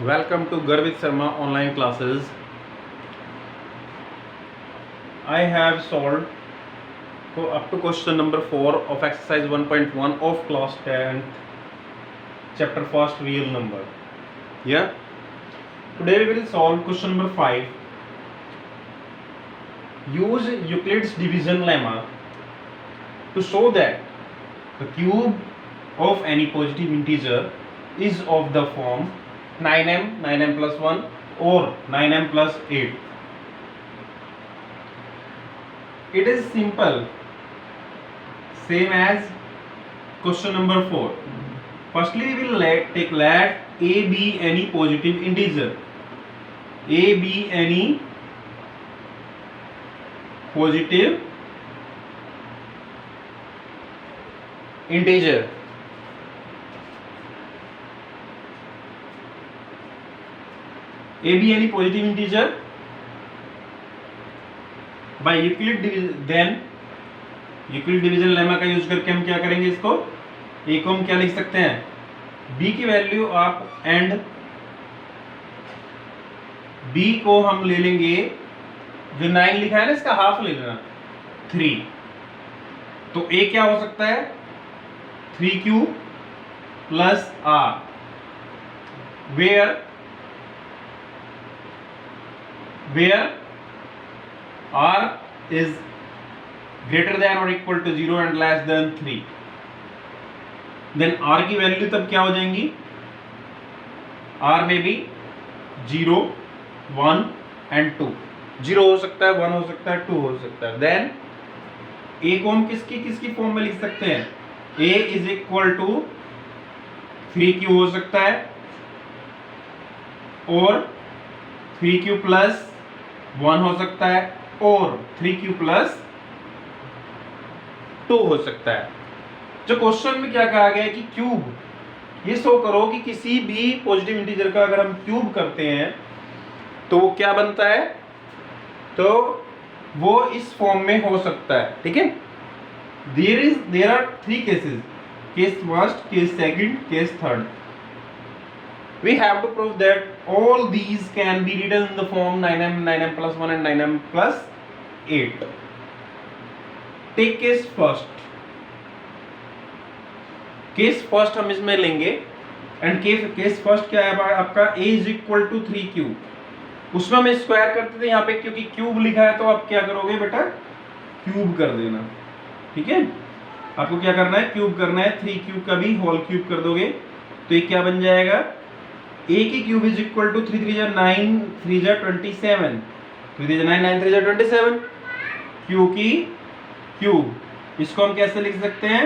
Welcome to Garvit Sharma online classes. I have solved up to question number 4 of exercise 1.1 of class 10th chapter first real number. Yeah. Today we will solve question number 5. Use Euclid's division lemma to show that the cube of any positive integer is of the form 9m, 9m plus 1 or 9m plus 8. It is simple, same as question number 4. Firstly, we will let a be any positive integer. A be any positive integer. A be any positive integer by Euclid division, then Euclid division lemma का use करके हम क्या करेंगे, इसको ए को हम क्या लिख सकते हैं, बी की वैल्यू आप एंड बी को हम ले लेंगे, जो 9 लिखा है ना इसका हाफ ले लेना 3, तो ए क्या हो सकता है 3q प्लस आर, where r is greater than or equal to 0 and less than 3, then r की वैल्यू तब क्या हो जाएंगी, r में भी 0, 1 and 2, 0 हो सकता है, 1 हो सकता है, 2 हो सकता है. देन a को हम किसकी फॉर्म में लिख सकते हैं, a is equal to 3q हो सकता है और 3q प्लस 1 हो सकता है और 3q प्लस 2 हो सकता है. जो क्वेश्चन में क्या कहा गया है कि क्यूब, ये शो करो कि किसी भी पॉजिटिव इंटीजर का अगर हम क्यूब करते हैं तो वो क्या बनता है, तो वो इस फॉर्म में हो सकता है. ठीक है, there are 3 cases, case first, case second, case third. We have to prove that all these can be written in the form 9m, 9m plus 1 and 9m plus 8. Take case first. Case first हम इसमें लेंगे and case first क्या है आपका, a is equal to 3q. उसमें हम square करते थे, यहाँ पे क्योंकि क्यूब लिखा है तो आप क्या करोगे बेटा, क्यूब कर देना. ठीक है, आपको क्या करना है, क्यूब करना है, 3q का भी होल क्यूब कर दोगे तो ये क्या बन जाएगा, a की cube is equal to 3 3 9 3 27, 3 3 9 9 3 27, q की क्यूब, इसको हम कैसे लिख सकते हैं,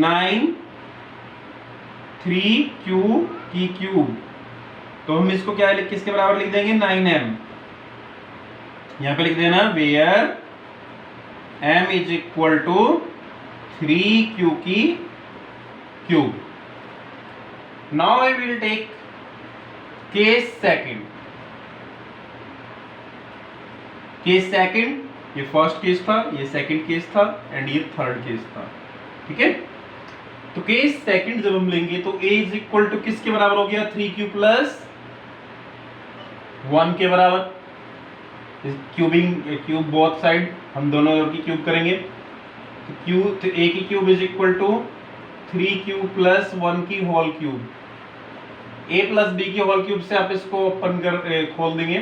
9 3q की क्यूब, तो हम इसको क्या किसके बराबर लिख देंगे, 9m. यहां पे लिख देना where m is equal to 3q की cube. Now I will take case second. Case second, ये फर्स्ट केस था, ये सेकंड केस था एंड ये थर्ड केस था. ठीक है, तो केस सेकंड जब हम लेंगे तो a इज इक्वल टू किसके बराबर हो गया, 3q प्लस 1 के बराबर. क्यूब बोथ साइड, हम दोनों ओर की क्यूब करेंगे तो a की cube is equal to 3q plus 1 की whole cube. a plus b की होल क्यूब से आप इसको ओपन कर खोल देंगे,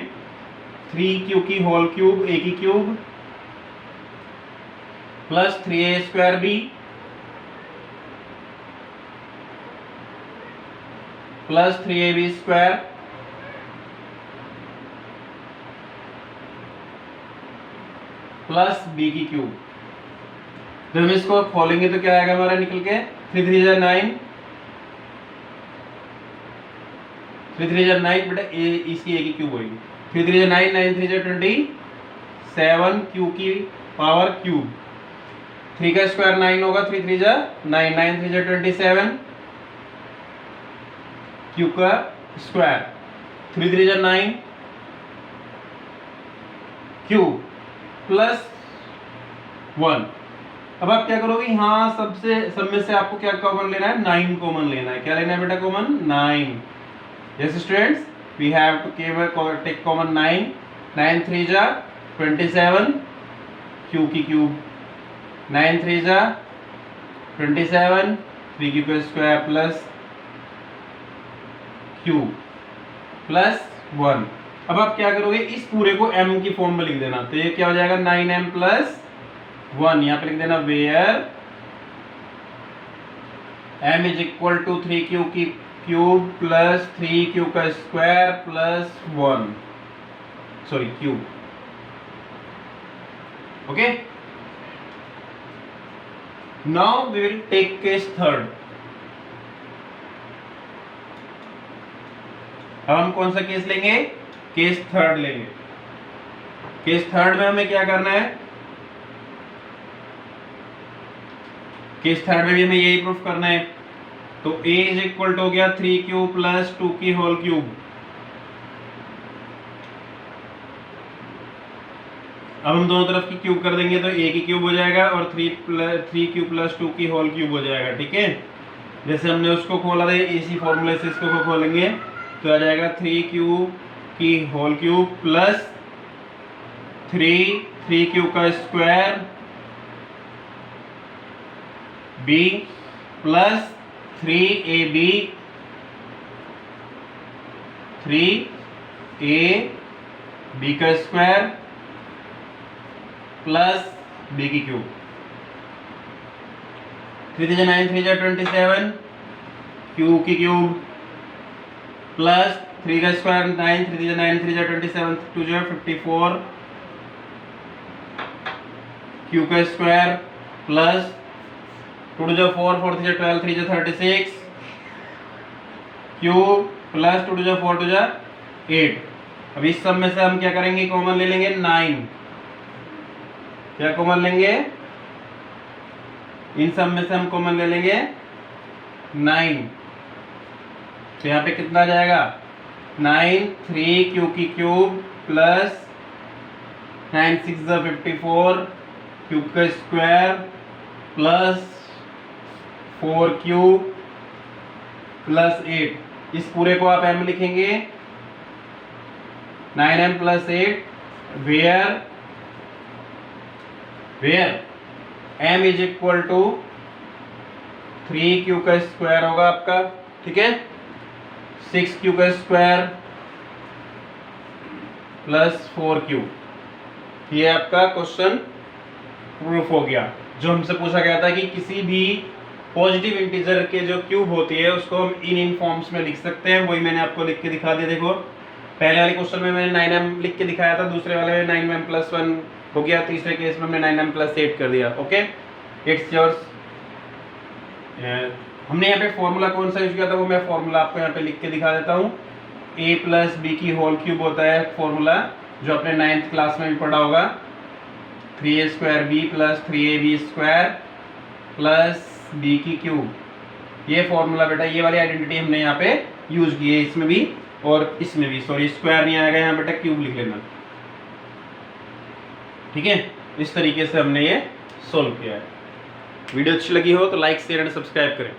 3q की होल क्यूब a की cube plus 3a square b plus 3ab square plus b की क्यूब. जब हम इसको खोलेंगे तो क्या आएगा हमारा निकल के, 3 3 9, 3 3 9 बेटा इसकी a की क्यूब होगी, 3 3 9 9 3 27 q की पावर क्यूब, 3 का स्क्वायर 9 होगा, 3 3 9 9 3 27 q का स्क्वायर, 3 3 9 q प्लस 1. अब आप क्या करोगे, यहाँ सब में से आपको क्या कॉमन लेना है, 9 कॉमन लेना है. क्या लेना है बेटा common, 9. Yes students, we have to take common 9, 9 3 जा 27, q की क्यूब, 9 3 जा 27, 3 क्यू का स्क्वायर प्लस q प्लस 1। अब आप क्या करोगे, इस पूरे को m की फॉर्म में लिख देना, तो ये क्या हो जाएगा 9m प्लस 1, यहाँ पे लिख देना where m is equal to 3q की क्यूब प्लस 3q का square plus 1, sorry cube. Okay, now we will take case third. अब हम कौन सा केस लेंगे, केस थर्ड लेंगे। केस थर्ड में हमें क्या करना है, केस थर्ड में भी हमें यही प्रूफ करना है। तो a इज इक्वल टू हो गया 3q प्लस 2 की होल क्यूब। अब हम दोनों तरफ की क्यूब कर देंगे तो a की क्यूब हो जाएगा और 3q प्लस 2 की होल क्यूब हो जाएगा। ठीक है, जैसे हमने उसको खोला था इसी फॉर्मूले से इसको खोलेंगे तो आ जाएगा 3q की होल क्यूब प्लस 3q का square b plus 3ab 3ab का स्क्वायर प्लस b की क्यूब। 3 3 9 3 27, q की क्यूब प्लस 3 का स्क्वायर 9 3 9 3 27, 2 54, q का स्क्वायर प्लस 2 4 4 3 12 3 36, क्यूब प्लस 2 4 2 8। अब इस सब में से हम क्या करेंगे, कॉमन ले लेंगे 9। क्या कॉमन लेंगे, इन सब में से हम कॉमन ले लेंगे 9। तो यहाँ पे कितना आ जाएगा 9 3q की क्यूब प्लस 9 6 54, क्यूब का स्क्वायर प्लस 4q प्लस 8। इस पूरे को आप m लिखेंगे 9m plus 8 where m is equal to 3q का स्क्वायर होगा आपका। ठीक है, 6q का स्क्वायर प्लस 4q। ये आपका क्वेश्चन प्रूफ हो गया। जो हमसे पूछा गया था कि किसी भी पॉजिटिव इंटीजर के जो क्यूब होती है उसको हम इन फॉर्म्स में लिख सकते हैं, वही मैंने आपको लिख के दिखा दिया। देखो पहले वाले क्वेश्चन में मैंने 9m लिख के दिखाया था, दूसरे वाले में 9m प्लस 1 हो गया, तीसरे केस में हमने 9m प्लस 8 कर दिया। Okay, it's yours. हमने यहाँ पे फॉर्मूला कौन सा यूज किया था वो मैं फॉर्मूला आपको यहाँ पे लिख के दिखा देता हूँ। a प्लस बी की होल क्यूब होता है फॉर्मूला, जो आपने 9th क्लास में भी पढ़ा होगा। 3a square b plus 3ab square plus b की क्यूब। ये फॉर्मूला बेटा, ये वाली आइडेंटिटी हमने यहाँ पे यूज की है, इसमें भी और इसमें भी। सॉरी, स्क्वायर नहीं आएगा यहाँ बेटा, क्यूब लिख लेना। ठीक है, इस तरीके से हमने ये सोल्व किया है। वीडियो अच्छी लगी हो तो लाइक शेयर एंड सब्सक्राइब करें।